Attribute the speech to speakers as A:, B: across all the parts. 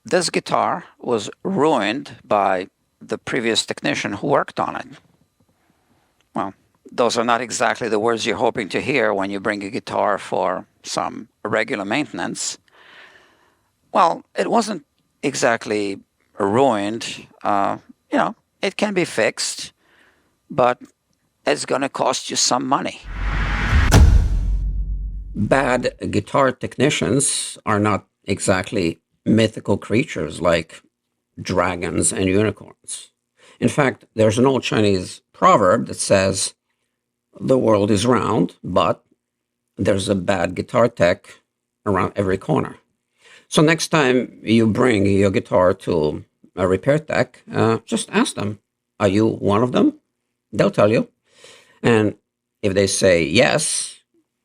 A: This guitar was ruined by the previous technician who worked on it. Well, those are not exactly the words you're hoping to hear when you bring a guitar for some regular maintenance. Well, it wasn't exactly ruined. It can be fixed, but it's going to cost you some money. Bad guitar technicians are not exactly mythical creatures like dragons and unicorns. In fact, there's an old Chinese proverb that says, the world is round, but there's a bad guitar tech around every corner. So next time you bring your guitar to a repair tech, just ask them, are you one of them? They'll tell you. And if they say yes,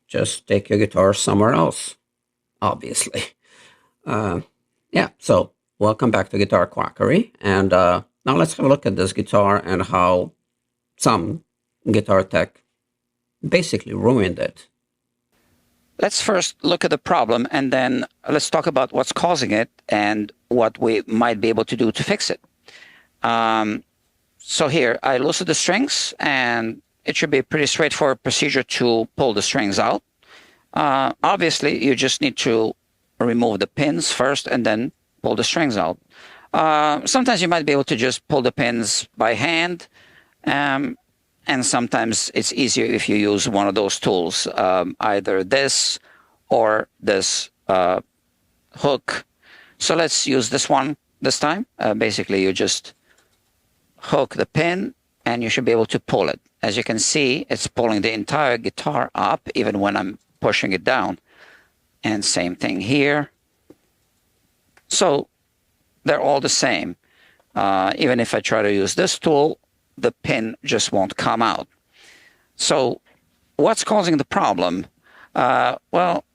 A: just take your guitar somewhere else, obviously. Yeah, so welcome back to Guitar Quackery. And now let's have a look at this guitar and how some guitar tech basically ruined it. Let's first look at the problem, and then let's talk about what's causing it and what we might be able to do to fix it. So here, I loosen the strings, and it should be a pretty straightforward procedure to pull the strings out. Obviously, you just need to remove the pins first and then pull the strings out. Sometimes you might be able to just pull the pins by hand, and sometimes it's easier if you use one of those tools, either this or this hook. So let's use this one this time. Basically, you just hook the pin and you should be able to pull it. As you can see, it's pulling the entire guitar up, even when I'm pushing it down. And same thing here. So they're all the same. Even if I try to use this tool, the pin just won't come out. So what's causing the problem? Well,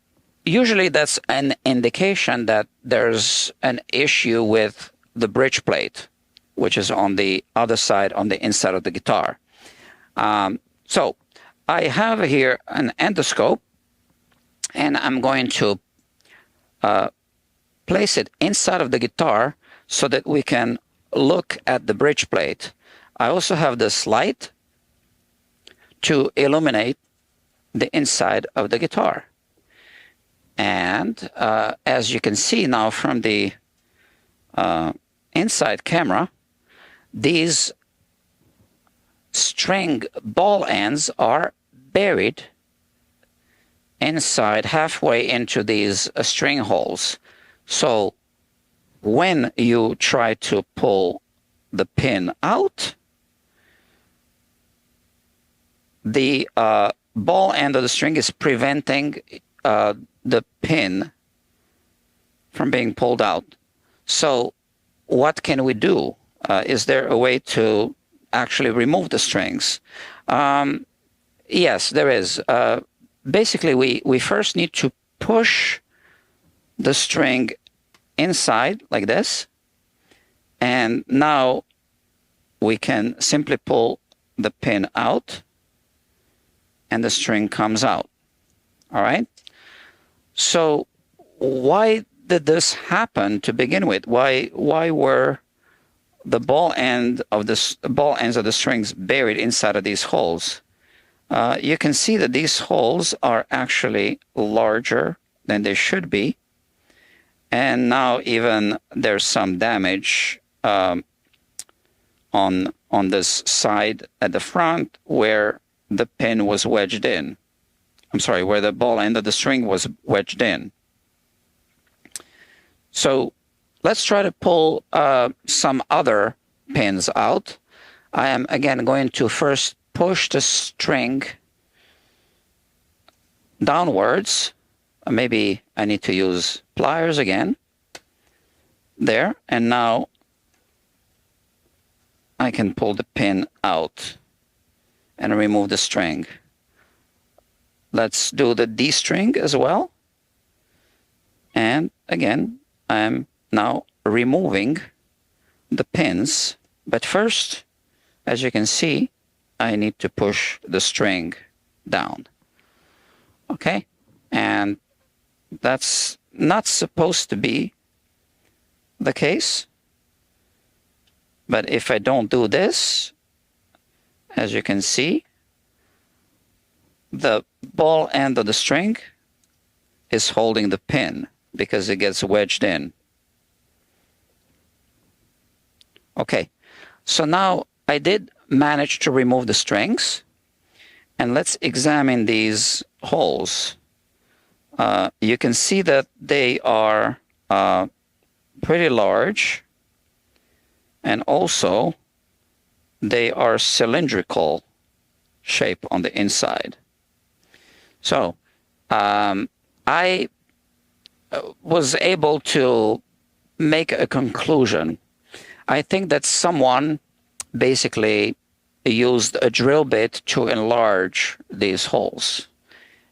A: usually that's an indication that there's an issue with the bridge plate, which is on the other side, on the inside of the guitar. So I have here an endoscope, and I'm going to place it inside of the guitar so that we can look at the bridge plate. I also have this light to illuminate the inside of the guitar. And as you can see now from the inside camera, these string ball ends are buried inside, halfway into these string holes. So when you try to pull the pin out, the ball end of the string is preventing the pin from being pulled out. So what can we do? Is there a way to actually remove the strings? Yes, there is. Basically, we first need to push the string inside like this. And now we can simply pull the pin out and the string comes out. All right? So why did this happen to begin with? Why were the ball ends of the strings buried inside of these holes? You can see that these holes are actually larger than they should be. And now even there's some damage on this side at the front where the pin was wedged in. I'm sorry, where the ball end of the string was wedged in. So let's try to pull some other pins out. I am again going to first push the string downwards. Maybe I need to use pliers again. There, and now I can pull the pin out and remove the string. Let's do the D string as well. And again, I'm now removing the pins. But first, as you can see, I need to push the string down. Okay? And that's not supposed to be the case. But if I don't do this, as you can see, the ball end of the string is holding the pin because it gets wedged in. Okay, so now I did manage to remove the strings, and let's examine these holes. You can see that they are pretty large, and also they are cylindrical shape on the inside. So I was able to make a conclusion. I think that someone basically used a drill bit to enlarge these holes.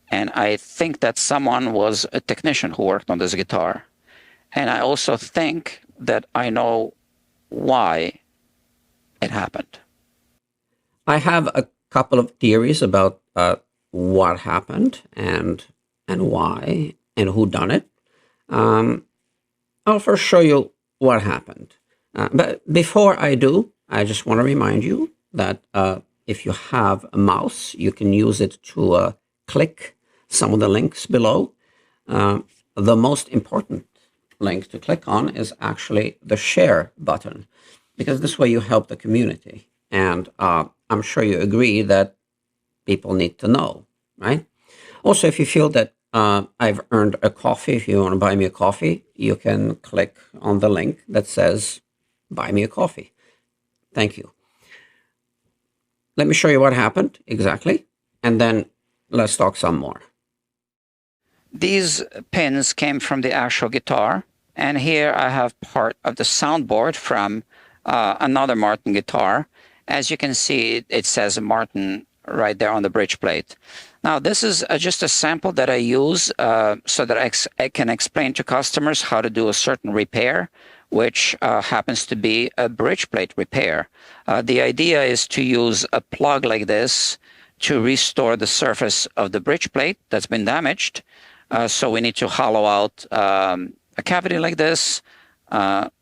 A: And I think that someone was a technician who worked on this guitar. And I also think that I know why it happened.
B: I have a couple of theories about what happened and why and who done it. I'll first show you what happened. But before I do, I just want to remind you that if you have a mouse, you can use it to click some of the links below. The most important link to click on is actually the share button, because this way you help the community. And I'm sure you agree that people need to know, right? Also, if you feel that I've earned a coffee, if you want to buy me a coffee, you can click on the link that says, buy me a coffee. Thank you. Let me show you what happened exactly, and then let's talk some more.
A: These pins came from the actual guitar, and here I have part of the soundboard from another Martin guitar. As you can see, it says Martin right there on the bridge plate. Now, this is just a sample that I use so that I can explain to customers how to do a certain repair, which happens to be a bridge plate repair. The idea is to use a plug like this to restore the surface of the bridge plate that's been damaged. So we need to hollow out a cavity like this,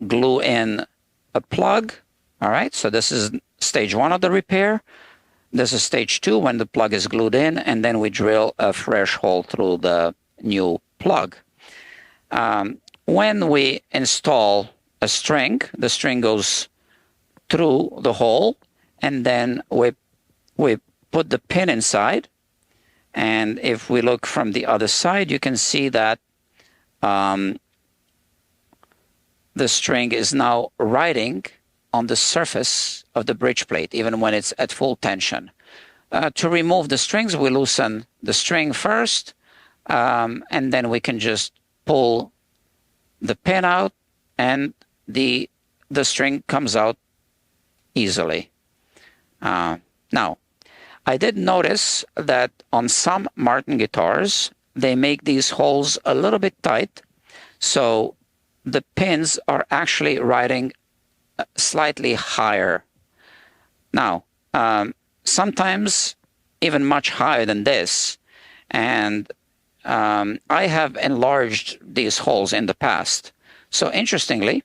A: glue in a plug. All right, so this is stage one of the repair. This is stage two when the plug is glued in, and then we drill a fresh hole through the new plug. When we install a string, the string goes through the hole, and then we put the pin inside. And if we look from the other side, you can see that the string is now riding on the surface of the bridge plate, even when it's at full tension. To remove the strings, we loosen the string first, and then we can just pull the pin out, and the string comes out easily. Now, I did notice that on some Martin guitars, they make these holes a little bit tight, so the pins are actually riding slightly higher. Now, sometimes even much higher than this, and I have enlarged these holes in the past. So interestingly,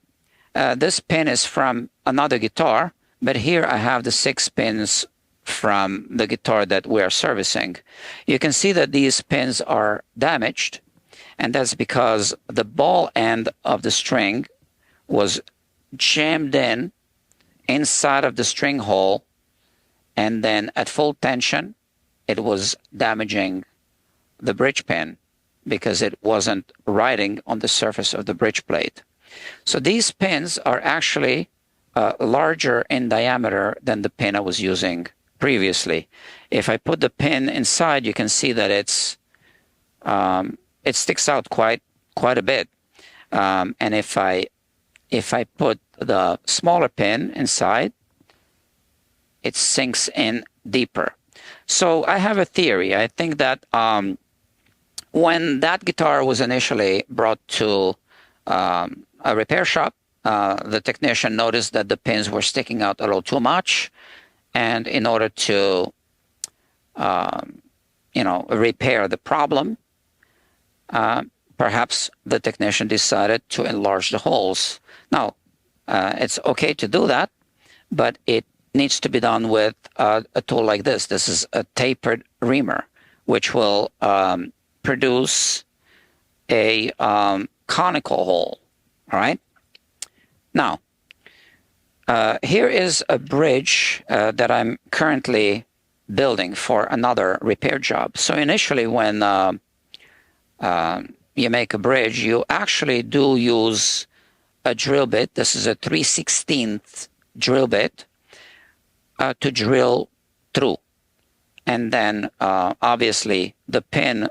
A: this pin is from another guitar, but here I have the 6 pins from the guitar that we are servicing. You can see that these pins are damaged, and that's because the ball end of the string was jammed in inside of the string hole, and then at full tension it was damaging the bridge pin because it wasn't riding on the surface of the bridge plate. So these pins are actually larger in diameter than the pin I was using previously. If I put the pin inside, you can see that it sticks out quite a bit. And if I put the smaller pin inside, it sinks in deeper. So I have a theory. I think that when that guitar was initially brought to a repair shop, the technician noticed that the pins were sticking out a little too much, and in order to repair the problem, perhaps the technician decided to enlarge the holes. Now, it's okay to do that, but it needs to be done with a tool like this. This is a tapered reamer, which will produce a conical hole. All right. Now, here is a bridge that I'm currently building for another repair job. So initially, when you make a bridge, you actually do use a drill bit. This is a 3/16 drill bit to drill through. And then obviously the pin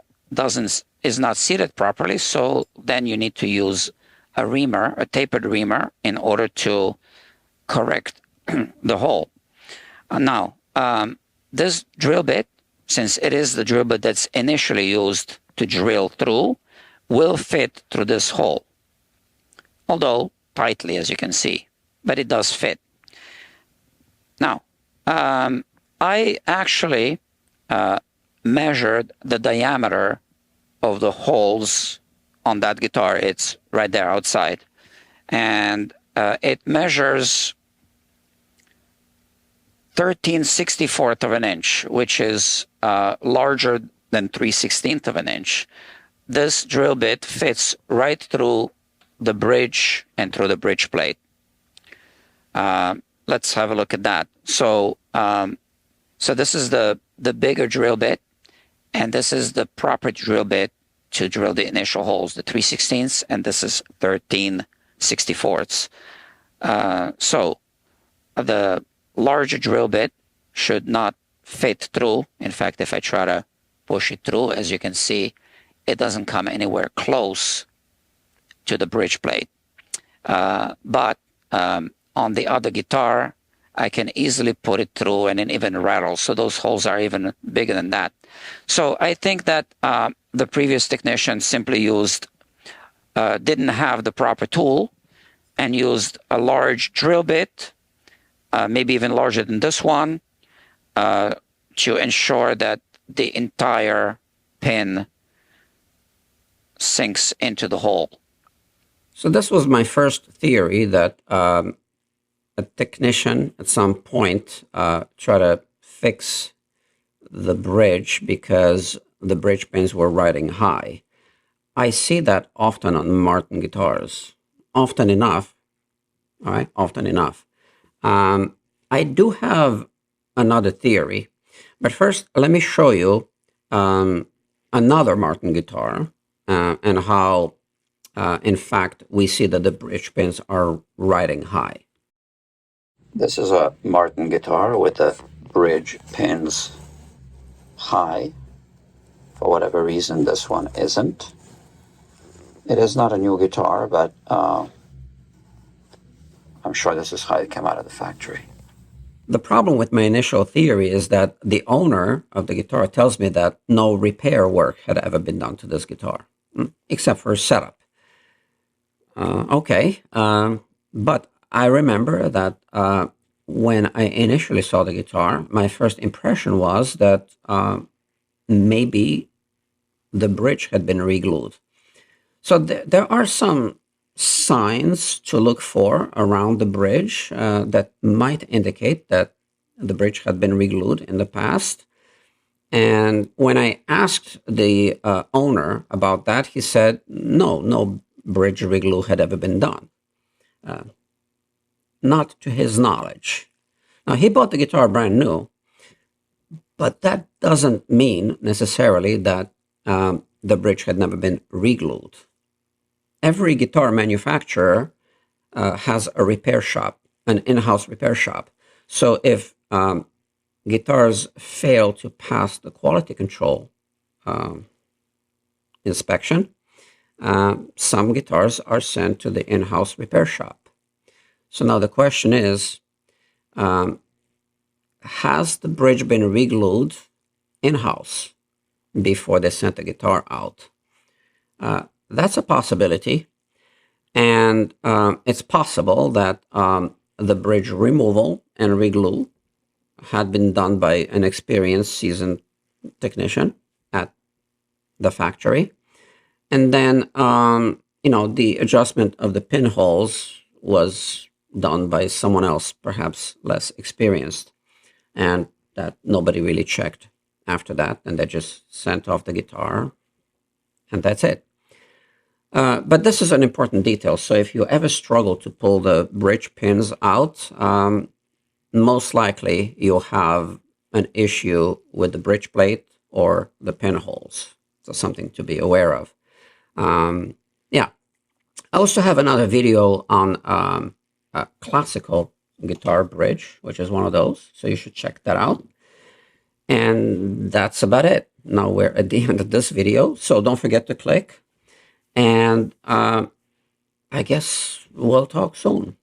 A: is not seated properly, so then you need to use a reamer, a tapered reamer, in order to correct the hole. Now, this drill bit, since it is the drill bit that's initially used to drill through, will fit through this hole, although tightly, as you can see, but it does fit. Now, I actually measured the diameter of the holes on that guitar. It's right there outside, and it measures 13/64 of an inch, which is larger than 3/16 of an inch. This drill bit fits right through the bridge and through the bridge plate. Let's have a look at that. So, so this is the bigger drill bit, and this is the proper drill bit to drill the initial holes, the 3/16, and this is 13/64. So the larger drill bit should not fit through. In fact, if I try to push it through, as you can see, it doesn't come anywhere close to the bridge plate. But on the other guitar, I can easily put it through and it even rattles. So those holes are even bigger than that. So I think that the previous technician simply didn't have the proper tool and used a large drill bit, maybe even larger than this one, to ensure that the entire pin sinks into the hole.
B: So this was my first theory, that a technician at some point tried to fix the bridge because the bridge pins were riding high. I see that often on Martin guitars. Often enough. All right, often enough. I do have another theory, but first let me show you another Martin guitar and how, in fact, we see that the bridge pins are riding high. This is a Martin guitar with the bridge pins high. For whatever reason, this one isn't. It is not a new guitar, but I'm sure this is how it came out of the factory. The problem with my initial theory is that the owner of the guitar tells me that no repair work had ever been done to this guitar, except for setup. Okay, but I remember that when I initially saw the guitar, my first impression was that maybe the bridge had been re-glued. So there are some signs to look for around the bridge that might indicate that the bridge had been re-glued in the past. And when I asked the owner about that, he said, no bridge re-glue had ever been done. Not to his knowledge. Now, he bought the guitar brand new, but that doesn't mean necessarily that the bridge had never been re-glued. Every guitar manufacturer has a repair shop, an in-house repair shop. So if guitars fail to pass the quality control inspection, some guitars are sent to the in-house repair shop. So now the question is, has the bridge been re-glued in-house before they sent the guitar out? That's a possibility. And it's possible that the bridge removal and re-glue had been done by an experienced, seasoned technician at the factory. And then, the adjustment of the pinholes was done by someone else, perhaps less experienced, and that nobody really checked after that. And they just sent off the guitar, and that's it. But this is an important detail. So if you ever struggle to pull the bridge pins out, most likely you'll have an issue with the bridge plate or the pinholes. So something to be aware of. Yeah. I also have another video on a classical guitar bridge, which is one of those. So you should check that out. And that's about it. Now we're at the end of this video. So don't forget to click. And I guess we'll talk soon.